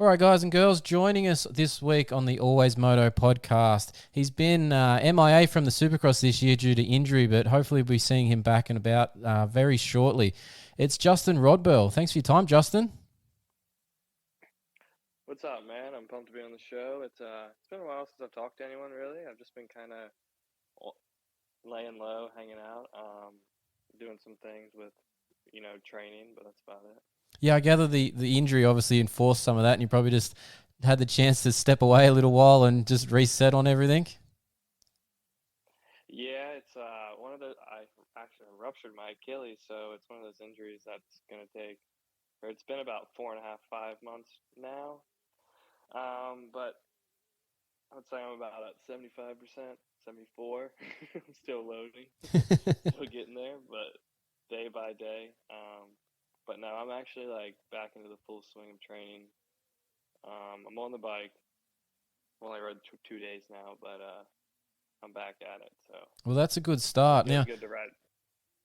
All right, guys and girls, joining us this week on the AlwaysMoto Podcast. He's been MIA from the Supercross this year due to injury, but hopefully we'll be seeing him back and about very shortly. It's Justin Rodbell. Thanks for your time, Justin. What's up, man? I'm pumped to be on the show. It's been a while since I've talked to anyone, really. I've just been kind of laying low, hanging out, doing some things with, training, but that's about it. Yeah, I gather the injury obviously enforced some of that, and you probably just had the chance to step away a little while and just reset on everything. Yeah, it's one of I actually ruptured my Achilles, so it's one of those injuries that's going to take, or it's been about 4.5, 5 months now. But I'd say I'm about at 75%, 74. I'm still loading, still getting there, but day by day. But no, I'm actually back into the full swing of training. I'm on the bike. I've only rode 2 days now, but I'm back at it. So well, that's a good start. Now to ride.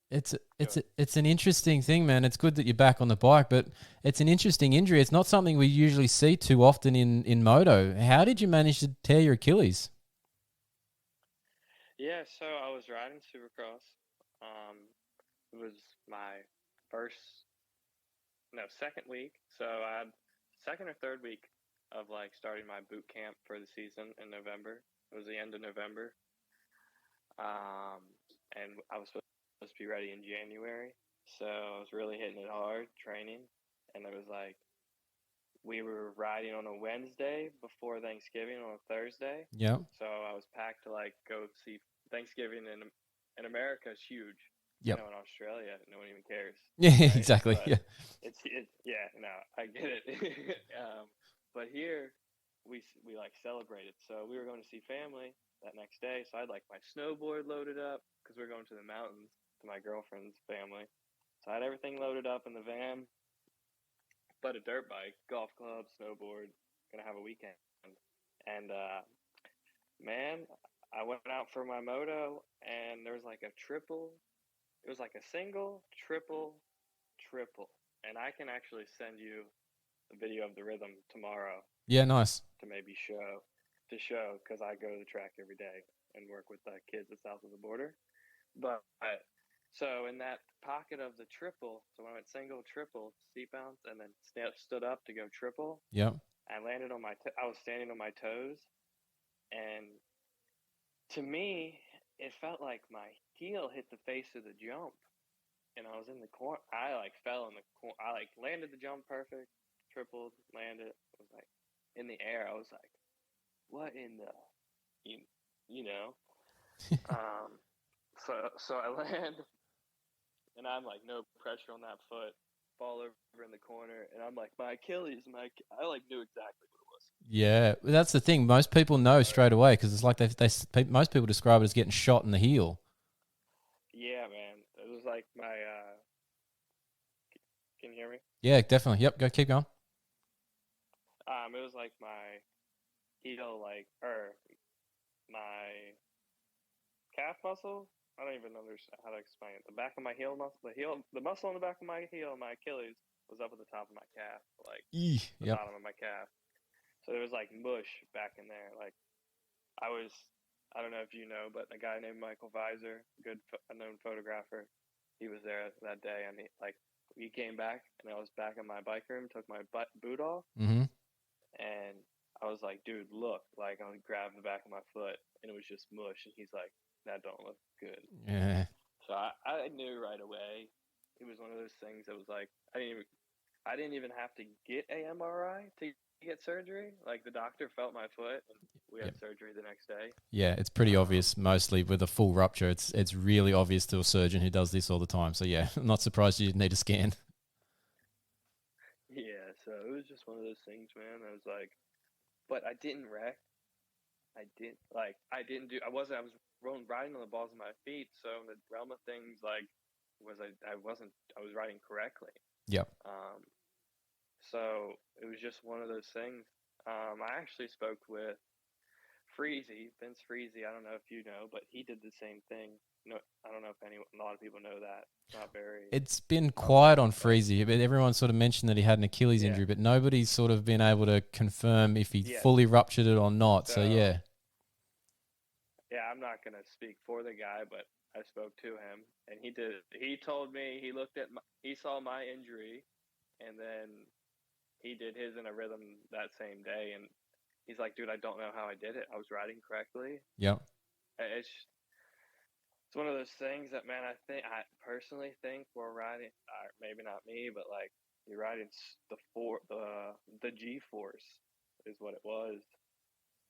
It's an interesting thing, man. It's good that you're back on the bike, but it's an interesting injury. It's not something we usually see too often in moto. How did you manage to tear your Achilles? Yeah, so I was riding Supercross. It was my second week. So I had second or third week of starting my boot camp for the season in November. It was the end of November. And I was supposed to be ready in January. So I was really hitting it hard, training. And it was we were riding on a Wednesday before Thanksgiving on a Thursday. Yeah. So I was packed to go see Thanksgiving in America is huge. Yep. In Australia, no one even cares. Yeah, right? Exactly. But I get it. But here we celebrated. So we were going to see family that next day. So I had my snowboard loaded up because we were going to the mountains to my girlfriend's family. So I had everything loaded up in the van, but a dirt bike, golf club, snowboard, gonna have a weekend. And man, I went out for my moto and there was a triple. It was a single, triple, and I can actually send you a video of the rhythm tomorrow. Yeah, nice. To maybe show, because I go to the track every day and work with the kids at south of the border. But so in that pocket of the triple, so when I went single, triple, seat bounce, and then stood up to go triple. Yep. I landed on I was standing on my toes, and to me, it felt like my heel hit the face of the jump, and I was in the corner. I fell in the corner. I landed the jump perfect, tripled, landed. I was in the air. I was what in the, you know? So I land, and I'm no pressure on that foot. Fall over in the corner, and I'm my Achilles. I knew exactly what it was. Yeah, that's the thing. Most people know straight away because it's most people describe it as getting shot in the heel. Yeah, man. It was my. Can you hear me? Yeah, definitely. Yep. Go. Keep going. It was my heel, or my calf muscle. I don't even understand how to explain it. The back of my heel muscle, the muscle on the back of my heel, my Achilles, was up at the top of my calf, the bottom of my calf. So there was mush back in there. I don't know if you know, but a guy named Michael Visor, a known photographer, he was there that day, and he came back, and I was back in my bike room, took my boot off, and I was dude, look, I grabbed the back of my foot, and it was just mush, and he's that don't look good. Yeah. So I knew right away. It was one of those things that was I didn't even have to get a MRI to get surgery. The doctor felt my foot, and we had surgery the next day. Yeah, it's pretty obvious. Mostly with a full rupture, it's really obvious to a surgeon who does this all the time. So yeah, I'm not surprised you need a scan. Yeah, so it was just one of those things, man. I was but I didn't wreck. I was riding on the balls of my feet. So the realm of things I was riding correctly. Yep. So it was just one of those things. I actually spoke with Vince Freezy. I don't know if you know, but he did the same thing. I don't know if a lot of people know that. It's not very. It's been quiet on but Freezy, but everyone sort of mentioned that he had an Achilles yeah, injury, but nobody's sort of been able to confirm if he yes. fully ruptured it or not. So So yeah, yeah, I'm not gonna speak for the guy, but I spoke to him, and he did. He told me he saw my injury, and then he did his in a rhythm that same day, and he's like, dude, I don't know how I did it. I was riding correctly. yep, It's it's one of those things that, man, I personally think we're riding, maybe not me, but like you're riding the G force is what it was.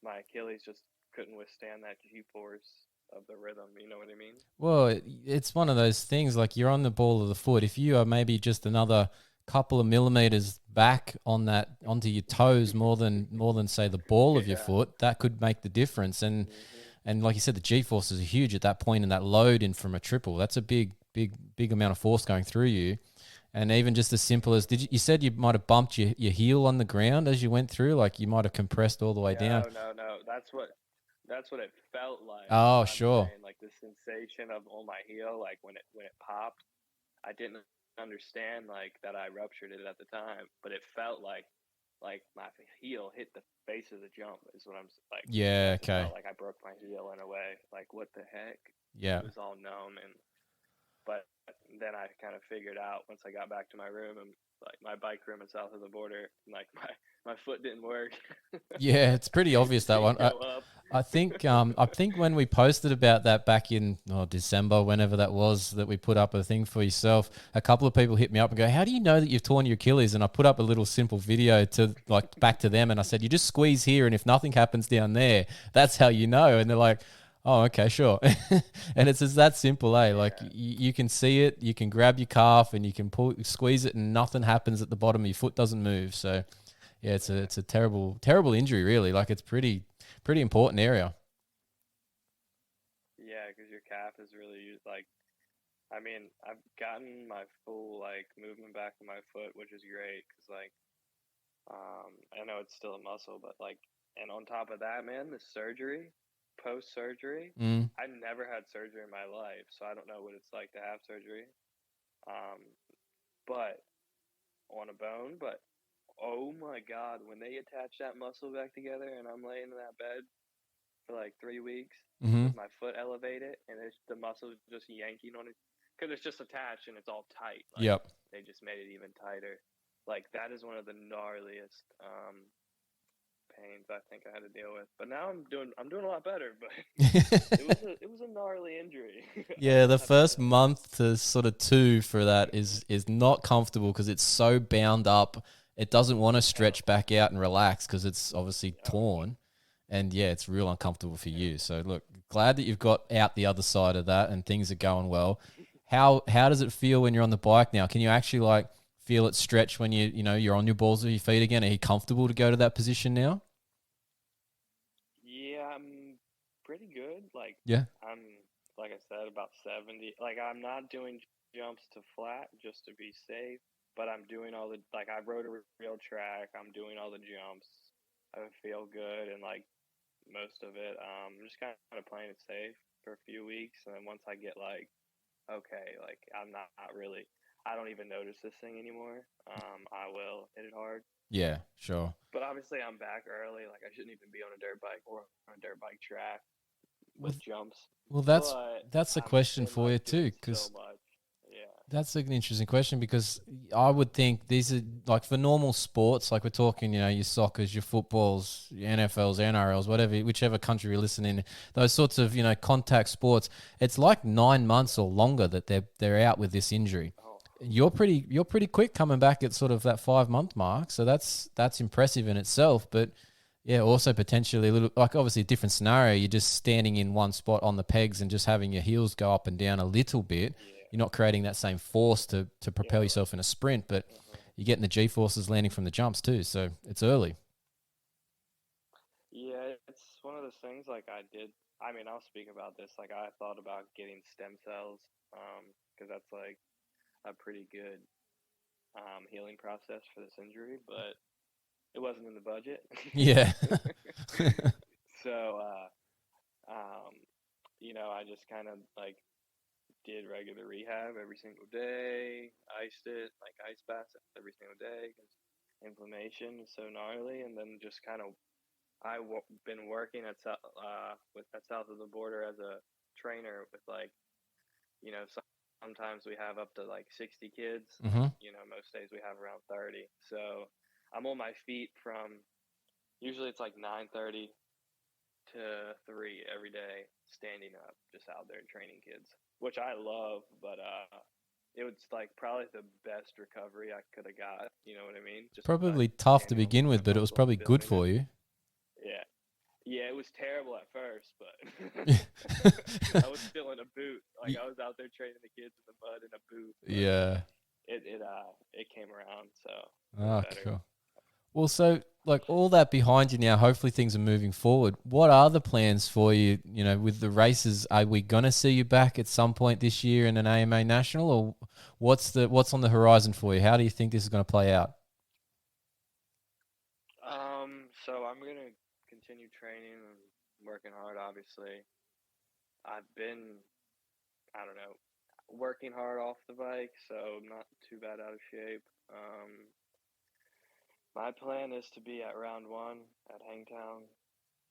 My Achilles just couldn't withstand that G force of the rhythm. You know what I mean? Well, it's one of those things like you're on the ball of the foot. If you are maybe just another couple of millimeters back on that onto your toes more than say the ball of your Yeah. foot, that could make the difference. And Mm-hmm. and like you said, the G forces are huge at that point, and that load in from a triple, that's a big amount of force going through you. And even just as simple as you said you might have bumped your heel on the ground as you went through, like you might have compressed all the way down. No. That's what it felt like. Is Oh, what I'm sure. saying. Like the sensation of on my heel, like when it popped. I didn't understand like that I ruptured it at the time, but it felt like my heel hit the face of the jump. Is what I'm like. Yeah, That's what it okay. felt like. I broke my heel in a way. Like what the heck? Yeah. It was all numb, but then I kind of figured out once I got back to my room and like my bike room is south of the border, like my foot didn't work. Yeah, it's pretty obvious It that one. didn't go up. I think when we posted about that back in December, whenever that was, that we put up a thing for yourself, a couple of people hit me up and go, "How do you know that you've torn your Achilles?" And I put up a little simple video to like back to them, and I said, "You just squeeze here, and if nothing happens down there, that's how you know." And they're like, "Oh, okay, sure." And it's just that simple, eh? Like Yeah, you can see it, you can grab your calf, and you can squeeze it, and nothing happens at the bottom. Your foot doesn't move, so. Yeah, yeah, it's a terrible injury, really. Like it's pretty important area. yeah. Because your calf is really like. I mean, I've gotten my full like movement back in my foot, which is great. Because like, I know it's still a muscle, but like, and on top of that, man, the surgery, post surgery, Mm. I never had surgery in my life, so I don't know what it's like to have surgery. Um, but on a bone, but oh my god, when they attach that muscle back together and I'm laying in that bed for like 3 weeks Hmm. with my foot elevated and it's the muscle just yanking on it because it's just attached and it's all tight. Like Yep. they just made it even tighter. Like that is one of the gnarliest pains I think I had to deal with. But now I'm doing a lot better. But it was a gnarly injury. I Yeah, will the have to first say. month to sort of two for that Mm-hmm. is not comfortable because it's so bound up. It doesn't want to Yep. stretch back out and relax because it's obviously Yep. torn. And yeah, it's real uncomfortable for Yeah. you. So look, glad that you've got out the other side of that and things are going well. How does it feel when you're on the bike now? Can you actually like feel it stretch when you're on your balls of your feet again? Are you comfortable to go to that position now? Yeah, I'm pretty good. Yeah. I'm like I said, about 70. Like I'm not doing jumps to flat just to be safe, but I'm doing all the like I rode a real track. I'm doing all the jumps. I feel good and like most of it. I'm just kind of playing it safe for a few weeks, and then once I get like okay, like I'm not really. I don't even notice this thing anymore. I will hit it hard. Yeah, sure. But obviously, I'm back early. Like I shouldn't even be on a dirt bike or on a dirt bike track Well, with jumps. well, But that's a I'm question still for not you too, doing so because much. Yeah. that's an interesting question because I would think these are like for normal sports, like we're talking, your soccers, your footballs, your NFLs, NRLs, whatever, whichever country you're listening, those sorts of, contact sports, it's like 9 months or longer that they're out with this injury. Oh, You're pretty quick coming back at sort of that 5 month mark. So that's impressive in itself. But yeah, also potentially a little like obviously a different scenario. You're just standing in one spot on the pegs and just having your heels go up and down a little bit. yeah. You're not creating that same force to propel Yeah. yourself in a sprint, but Uh-huh. you're getting the G forces landing from the jumps too. So it's early. Yeah, it's one of those things like I did. I mean, I'll speak about this. Like I thought about getting stem cells, because that's like a pretty good healing process for this injury, but it wasn't in the budget. Yeah. So, um, I just kind of like did regular rehab every single day, iced it, like ice baths every single day because inflammation is so gnarly. And then just kind of, been working at south of the border as a trainer with like, sometimes we have up to like 60 kids. Mm-hmm. Most days we have around 30. So I'm on my feet from usually it's like 9:30 to 3 every day, standing up, just out there training kids, which I love. But it was like probably the best recovery I could have got. You know what I mean? Just Probably tough to begin with, but it was probably good for you. Yeah. Yeah, it was terrible at first, but I was still in a boot. Like I was out there training the kids in the mud in a boot. Yeah. It came around, so. Oh, cool. Well, so like all that behind you now, hopefully things are moving forward. What are the plans for you, with the races? Are we going to see you back at some point this year in an AMA National, or what's on the horizon for you? How do you think this is going to play out? So I'm going to continue training and working hard, obviously. I've been, I don't know, working hard off the bike, so I'm not too bad out of shape. My plan is to be at round 1 at Hangtown.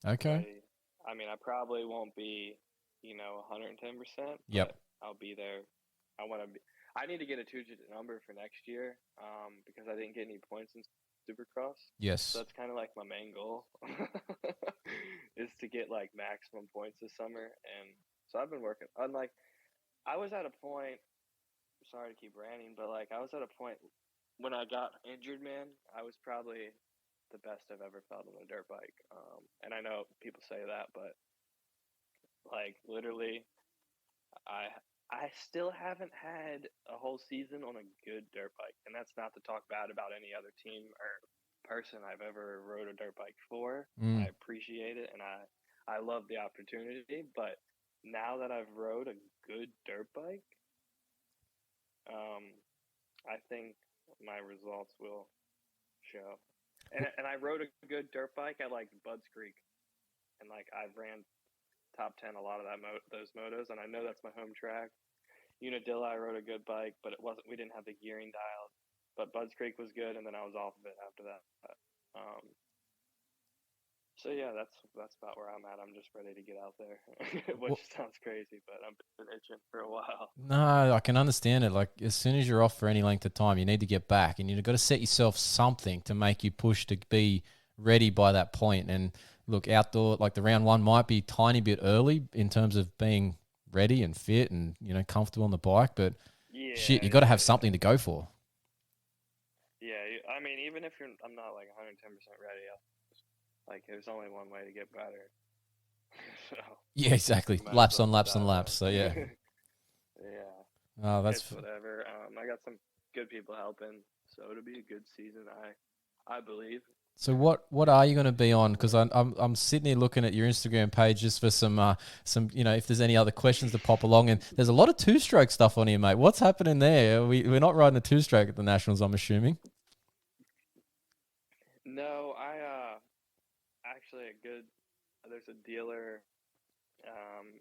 Okay. I mean, I probably won't be, 110%. Yep. I'll be there. I need to get a 2-digit number for next year, because I didn't get any points in Supercross. Yes. So that's kind of like my main goal is to get like maximum points this summer. And so I've been working on I was at a point, sorry to keep ranting, but like I was at a point when I got injured, man, I was probably the best I've ever felt on a dirt bike. And I know people say that, but like literally I still haven't had a whole season on a good dirt bike. And that's not to talk bad about any other team or person I've ever rode a dirt bike for. I appreciate it, and I love the opportunity. But now that I've rode a good dirt bike, I think my results will show. And I rode a good dirt bike at like Budds Creek, and like I ran top 10 a lot of those motos, and I know that's my home track. Unadilla, I rode a good bike, but we didn't have the gearing dialed. But Budds Creek was good, and then I was off of it after that. So yeah, that's about where I'm at. I'm just ready to get out there, which sounds crazy, but I've been itching for a while. No, I can understand it. Like as soon as you're off for any length of time, you need to get back, and you've got to set yourself something to make you push to be ready by that point. And look, outdoor, like the round 1 might be a tiny bit early in terms of being ready and fit and comfortable on the bike, but you got to have something to go for. Yeah, I mean, even if I'm not like 110% ready, like there's only one way to get better. So yeah, exactly. Laps on laps on laps. So yeah. Yeah. Oh, that's whatever. I got some good people helping, so it'll be a good season. I believe. So what are you going to be on? Because I'm sitting here looking at your Instagram page just for some if there's any other questions to pop along, and there's a lot of 2-stroke stuff on here, mate. What's happening there? We're not riding a 2-stroke at the Nationals, I'm assuming. No, I actually there's a dealer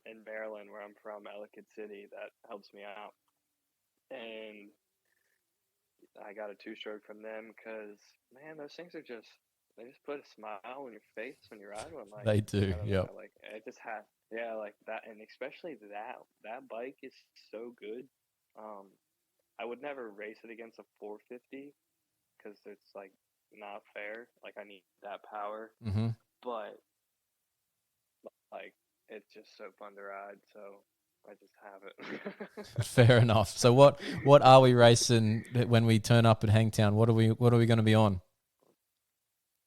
in Maryland where I'm from, Ellicott City, that helps me out, and I got a 2-stroke from them because, man, those things they just put a smile on your face when you ride one. Like they do, yeah. Like it just has, yeah, like that, and especially that bike is so good. I would never race it against a 450 because it's like not fair. Like I need that power, but like it's just so fun to ride. So I just have it. Fair enough. So what are we racing when we turn up at Hangtown? What are we going to be on?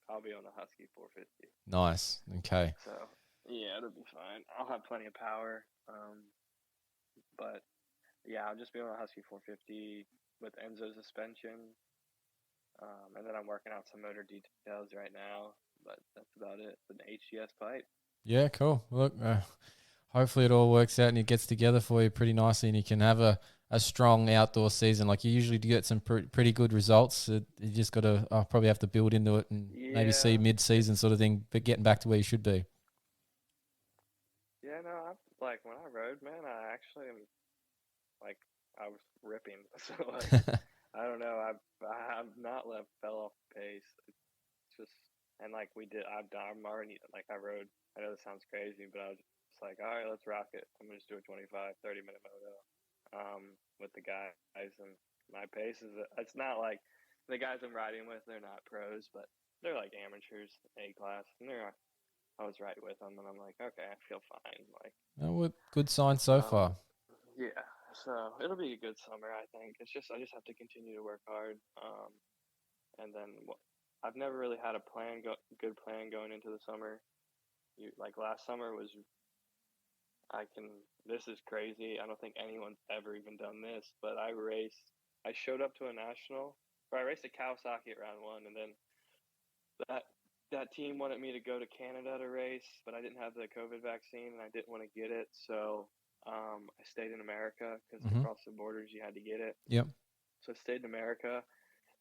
I'll be on a Husky 450. Nice. Okay. So yeah, it'll be fine. I'll have plenty of power. But yeah, I'll just be on a Husky 450 with Enzo suspension. And then I'm working out some motor details right now, but that's about it. It's an HGS pipe. Yeah, cool. Look, hopefully it all works out and it gets together for you pretty nicely, and you can have a strong outdoor season. Like you usually do get some pretty good results. You just got to probably have to build into it and maybe see mid-season sort of thing, but getting back to where you should be. Yeah, no, like when I rode, man, I actually am like I was ripping. So like I don't know. I've not fell off the pace. It's just and like I'm already like I rode. I know this sounds crazy, but I was just like, all right, let's rock it. I'm gonna just do a 25, 30-minute moto with the guys, and my pace is. It's not like the guys I'm riding with. They're not pros, but they're like amateurs, A class, and I was right with them, and I'm like, okay, I feel fine. Like, Oh, good sign so far. yeah. So it'll be a good summer, I think. I just have to continue to work hard. And then I've never really had a good plan going into the summer. Like last summer was, this is crazy. I don't think anyone's ever even done this, but I showed up to a national, or I raced a Kawasaki at round one, and then that team wanted me to go to Canada to race, but I didn't have the COVID vaccine and I didn't want to get it. So I stayed in America because to cross the borders, you had to get it. Yep. So I stayed in America.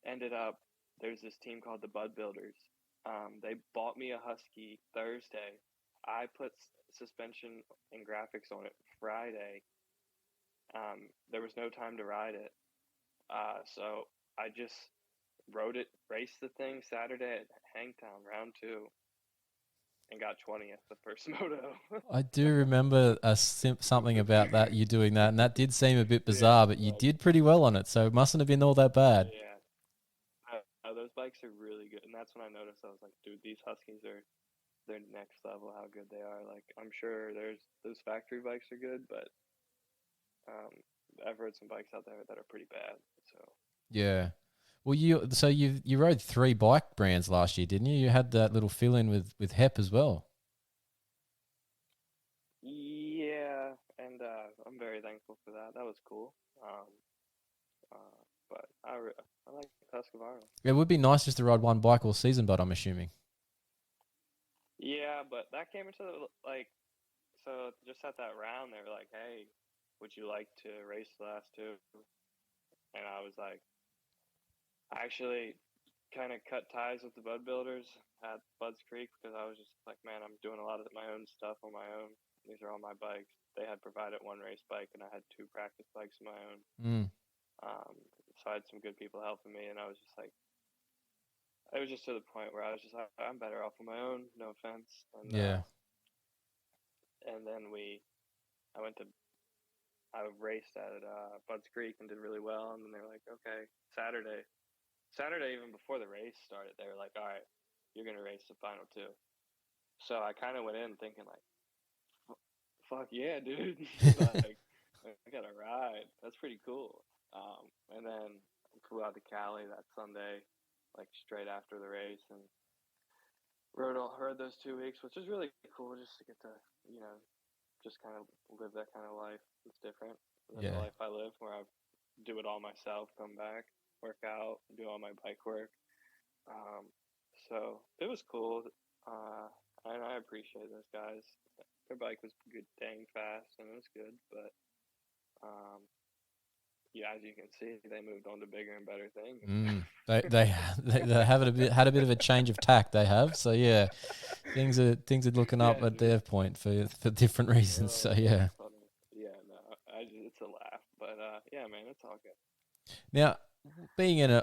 Ended up, there's this team called the Bud Builders. They bought me a Husky Thursday. I put suspension and graphics on it Friday. There was no time to ride it. So I just rode it, raced the thing Saturday at Hangtown, round 2, and got 20th the first moto. I do remember something about that, you doing that, and that did seem a bit bizarre, but you did pretty well on it, so it mustn't have been all that bad. Yeah. Those bikes are really good, and that's when I noticed. I was like, dude, these Huskies they're next level how good they are. Like, I'm sure those factory bikes are good, but I've rode some bikes out there that are pretty bad. So yeah. Well, you rode 3 bike brands last year, didn't you? You had that little fill in with HEP as well. yeah, and I'm very thankful for that. That was cool. But I like Husqvarna. It would be nice just to ride one bike all season, but I'm assuming. Yeah, but that came into so just at that round, they were like, "Hey, would you like to race the last 2?" And I was like, I actually kind of cut ties with the Bud Builders at Bud's Creek because I was just like, man, I'm doing a lot of my own stuff on my own. These are all my bikes. They had provided 1 race bike, and I had 2 practice bikes of my own. So I had some good people helping me, and I was just like, it was just to the point where I was just like, I'm better off on my own. No offense. And, yeah. And then I raced at Bud's Creek and did really well. And then they were like, okay, Saturday, even before the race started, they were like, all right, you're going to race the final 2. So I kind of went in thinking like, fuck yeah, dude. Like, I got to ride. That's pretty cool. And then I flew out to Cali that Sunday, like straight after the race, and rode those 2 weeks, which was really cool just to get to, just kind of live that kind of life. It's different than the life I live where I do it all myself, come back, work out, do all my bike work. So it was cool. And I appreciate those guys. Their bike was good, dang fast, and it was good. But yeah, as you can see, they moved on to bigger and better things. They had a bit of a change of tack. They have, so yeah, things are looking up at their point for different reasons. So yeah. Yeah, no, it's a laugh, but yeah, man, it's all good. Now, being an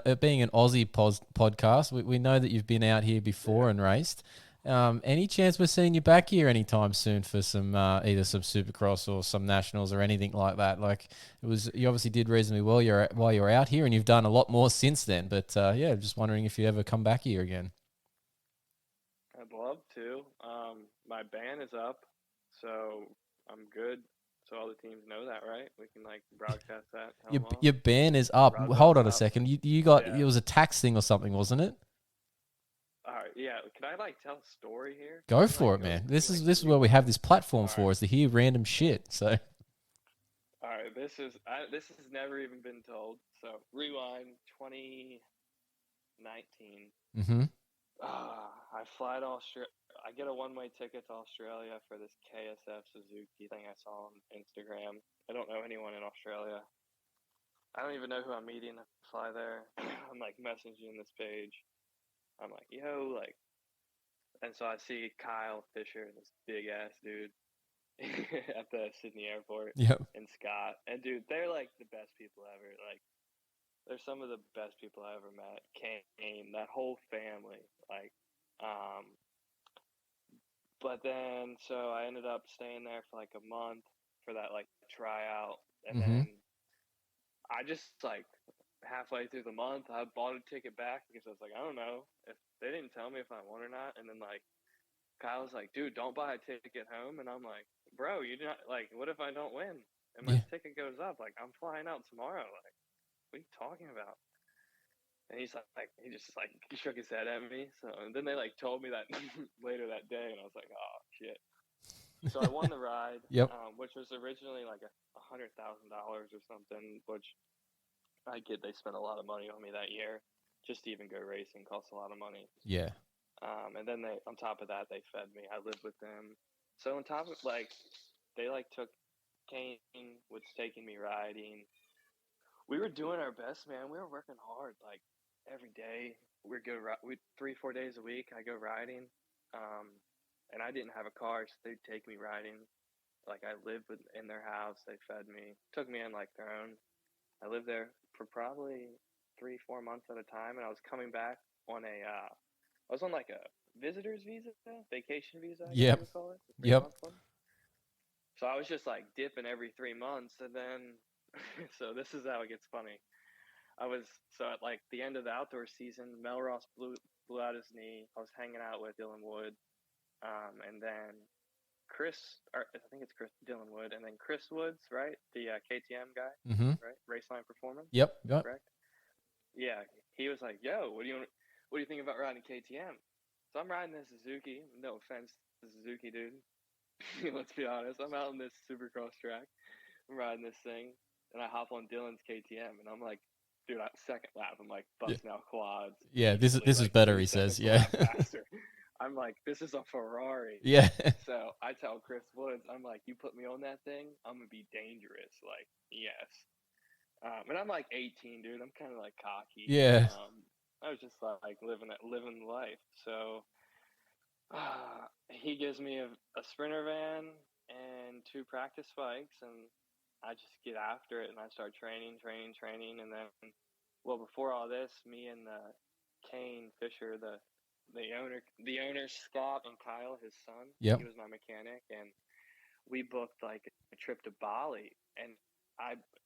Aussie podcast, we know that you've been out here before and raced. Any chance we're seeing you back here anytime soon for some either some Supercross or some nationals or anything like that? Like you obviously did reasonably well while you were out here, and you've done a lot more since then. But yeah, just wondering if you ever come back here again. I'd love to. My ban is up, so I'm good. So all the teams know that, right? We can like broadcast that. Your ban is up. Rodbell's Hold on a up. second. You got it was a tax thing or something, wasn't it? All right, yeah. Can I like tell a story here? Go for it, man. This is what we have this platform for, is to hear random shit. So. All right, this has never even been told. So rewind 2019. Mm-hmm. I fly to Australia. I get a one-way ticket to Australia for this KSF Suzuki thing I saw on Instagram. I don't know anyone in Australia. I don't even know who I'm meeting to fly there. I'm like messaging this page. I'm like, yo, like, and so I see Kyle Fisher, this big ass dude, at the Sydney airport Yep. in Scott. And dude, they're like the best people ever. Like they're some of the best people I ever met. Kane, that whole family. Like, but then so I ended up staying there for like a month for that like tryout, and Mm-hmm. then I just like halfway through the month I bought a ticket back because I was like, I don't know if they didn't tell me if I won or not, and then like Kyle was like, dude, don't buy a ticket home. And I'm like, bro, you not like, what if I don't win? And my Yeah. ticket goes up. Like, I'm flying out tomorrow. Like, what are you talking about? And he's like, he just like shook his head at me. So, and then they like told me that later that day. And I was like, oh, shit. So I won the ride, Yep. which was originally like $100,000 or something, which I get they spent a lot of money on me that year. Just to even go racing costs a lot of money. Yeah. And then they, on top of that, they fed me. I lived with them. So on top of like, they like took Kane was taking me riding. We were doing our best, man. We were working hard, like every day. We'd go 3-4 days a week. I go riding, and I didn't have a car, so they'd take me riding. Like I lived in their house. They fed me, took me in like their own. I lived there for probably 3-4 months at a time, and I was coming back on I was on like a visitor's visa, vacation visa, I guess Yep. you would call it. Yep. One. So I was just like dipping every 3 months, and then, so this is how it gets funny. So at like the end of the outdoor season, Mel Ross blew out his knee. I was hanging out with Dylan Wood, and then I think it's Dylan Wood, and then Chris Woods, right? The KTM guy, Mm-hmm. right? Raceline Performance. Yep. Yep. Correct. Yeah, he was like, "Yo, what do you think about riding KTM?" So I'm riding this Suzuki. No offense to Suzuki, dude. Let's be honest. I'm out on this Supercross track. I'm riding this thing, and I hop on Dylan's KTM, and I'm like, dude, second lap, I'm like Yeah. busting out quads. Yeah. This is like better. 3 He says. seconds a Yeah. lap faster. I'm like, this is a Ferrari. Yeah. So I tell Chris Woods, I'm like, you put me on that thing, I'm gonna be dangerous. Like, yes. And I'm like 18, dude. I'm kind of like cocky. Yeah. I was just like living life. So he gives me a sprinter van and 2 practice bikes, and I just get after it, and I start training, and then, well, before all this, me and Kane Fisher, the owner Scott and Kyle, his son, Yep. he was my mechanic, and we booked like a trip to Bali, and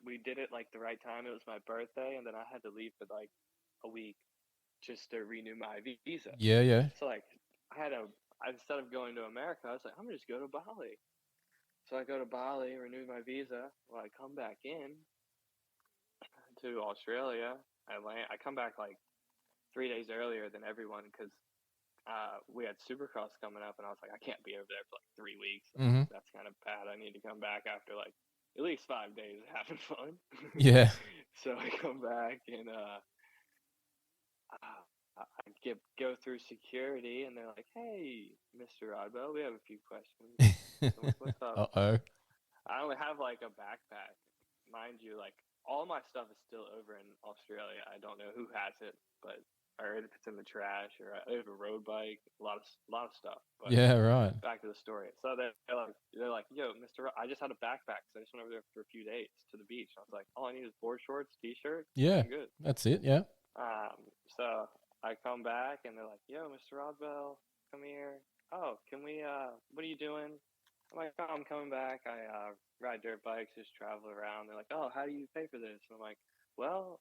we did it like the right time. It was my birthday, and then I had to leave for like a week just to renew my visa. Yeah. Yeah. So like instead of going to America, I was like, I'm gonna just go to Bali. So I go to Bali, renew my visa. Well, I come back in to Australia. I come back like 3 days earlier than everyone because we had Supercross coming up, and I was like, I can't be over there for like 3 weeks. Mm-hmm. That's kind of bad. I need to come back after like at least 5 days of having fun. Yeah. So I come back, and I go through security, and they're like, "Hey, Mr. Rodbell, we have a few questions." I'm like, what's up? Uh-oh. I only have like a backpack, mind you. Like all my stuff is still over in Australia. I don't know who has it, or if it's in the trash, or I have a road bike, a lot of stuff. But Yeah. Right. back to the story. So they're like, "Yo, Mr. I just had a backpack, so I just went over there for a few days to the beach." I was like, "All I need is board shorts, t-shirt, Yeah. I'm good." That's it. Yeah. So I come back, and they're like, "Yo, Mr. Rodbell, come here. Oh, can we? What are you doing?" I'm like, "Oh, I'm coming back. I ride dirt bikes, just travel around." They're like, "Oh, how do you pay for this?" And I'm like, "Well,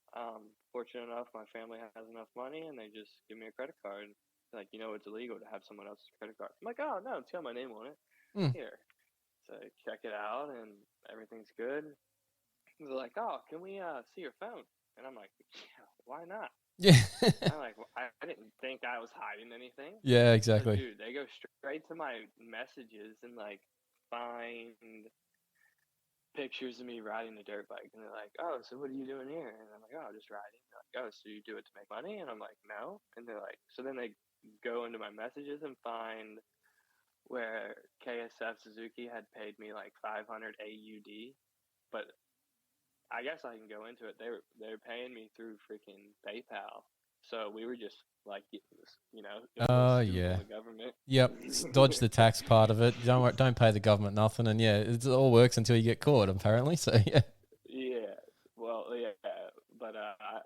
fortunate enough, my family has enough money, and they just give me a credit card." They're like, it's illegal to have someone else's credit card. I'm like, "Oh no, it's got my name on it. Here." So I check it out, and everything's good. They're like, "Oh, can we see your phone?" And I'm like, "Yeah, why not?" Yeah. I'm like, I didn't think I was hiding anything. Yeah. So, Exactly. dude, they go straight to my messages and like find pictures of me riding the dirt bike, and they're like, "Oh, so what are you doing here?" And I'm like, "Oh, just riding." They're like, "Oh, so you do it to make money?" And I'm like, "No." And they're like, so then they go into my messages and find where KSF Suzuki had paid me like 500 AUD, but I guess I can go into it. They were paying me through freaking PayPal, so we were just like, Oh, impose yeah. on the government. Yep. Dodge the tax part of it. Don't pay the government nothing. And yeah, it all works until you get caught, apparently. So yeah. Yeah. Well, yeah, but I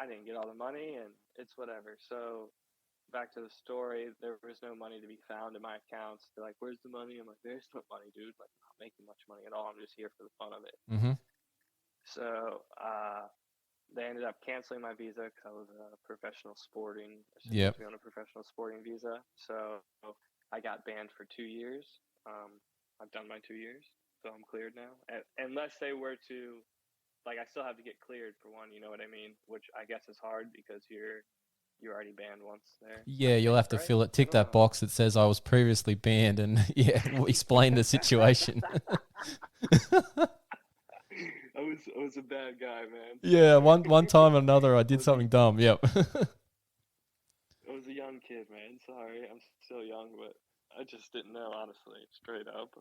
didn't get all the money, and it's whatever. So back to the story, there was no money to be found in my accounts. They're like, "Where's the money?" I'm like, "There's no money, dude. Like, I'm not making much money at all. I'm just here for the fun of it." Mm-hmm. So they ended up canceling my visa because I was Yep. supposed to be on a professional sporting visa. So I got banned for 2 years. I've done my 2 years, so I'm cleared now. Unless they were to, like, I still have to get cleared for one. You know what I mean? Which I guess is hard because you're already banned once there. Yeah, you'll have to right? fill it. Tick that box that says I was previously banned, and yeah, explain the situation. I was a bad guy, man. Yeah, one time or another, I did something dumb. Yep. I was a young kid, man. Sorry, I'm still young, but I just didn't know, honestly, straight up.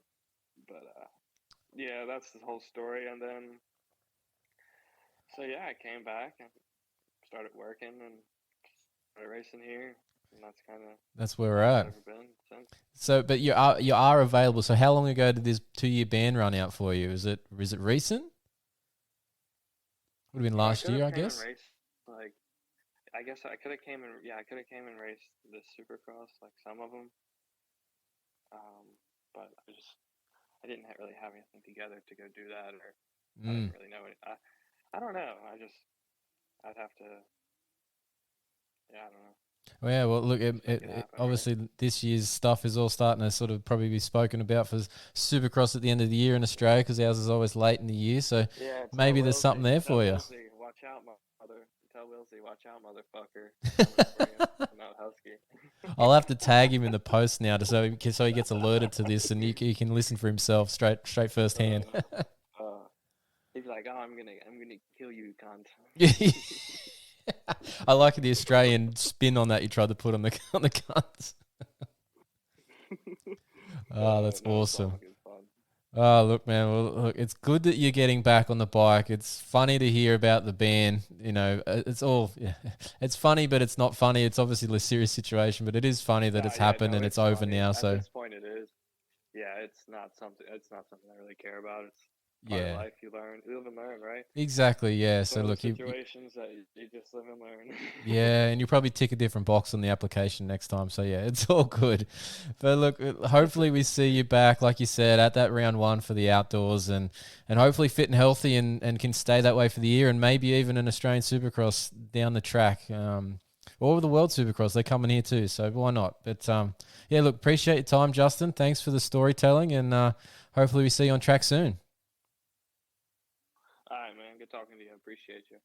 But yeah, that's the whole story. And then, so yeah, I came back and started working and started racing here, and That's where we're at. I've been since. So, but you are available. So, how long ago did this 2-year ban run out for you? Is it recent? Would have been last year, I guess. Like, I guess I could have came and raced the Supercross, like some of them. But I didn't really have anything together to go do that, or I didn't really know it. I don't know. I'd have to. Yeah, I don't know. Well, yeah, well, look, obviously this year's stuff is all starting to sort of probably be spoken about for Supercross at the end of the year in Australia, because ours is always late in the year. So yeah, maybe there's something there for you. Watch out, mother. Tell Wilsey, watch out, motherfucker. I'm not husky. I'll have to tag him in the post now, so he gets alerted to this, and he can listen for himself straight firsthand. He'd be like, "Oh, I'm gonna kill you, cunt." I like the Australian spin on that you tried to put on the cunts. Oh, that's awesome. Oh, look, man. Well, look, it's good that you're getting back on the bike. It's funny to hear about the ban. You know, it's funny, but it's not funny. It's obviously a serious situation, but it is funny that it's happened and it's over now. So at this point, it is. Yeah, it's not something I really care about. It's part of life. You live and learn, right? Exactly. Yeah. So look, situations that you just live and learn. Yeah, and you'll probably tick a different box on the application next time. So yeah, it's all good. But look, hopefully we see you back, like you said, at that round 1 for the outdoors, and hopefully fit and healthy, and can stay that way for the year, and maybe even an Australian Supercross down the track. Or the World Supercross, they're coming here too, so why not? But yeah, look, appreciate your time, Justin. Thanks for the storytelling, and hopefully we see you on track soon. All right, man. Good talking to you. I appreciate you.